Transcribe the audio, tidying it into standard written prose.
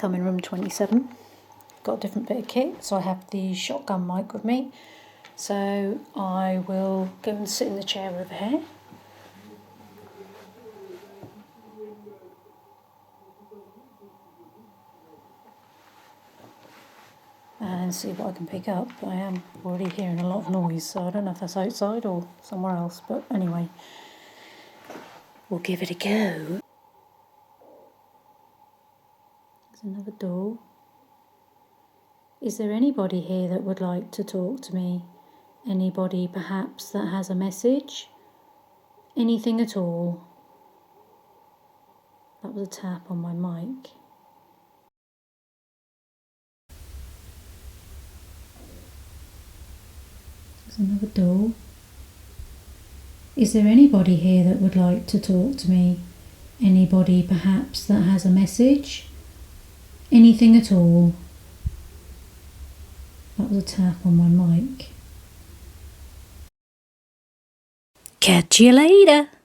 come in room 27. Got a different bit of kit, so I have the shotgun mic with me. So I will go and sit in the chair over here. And see what I can pick up. I am already hearing a lot of noise, so I don't know if that's outside or somewhere else, but anyway, we'll give it a go. There's another door. Is there anybody here that would like to talk to me? Anybody perhaps that has a message? Anything at all? That was a tap on my mic. There's another door. Is there anybody here that would like to talk to me? Anybody perhaps that has a message? Anything at all? That was a tap on my mic. Catch you later.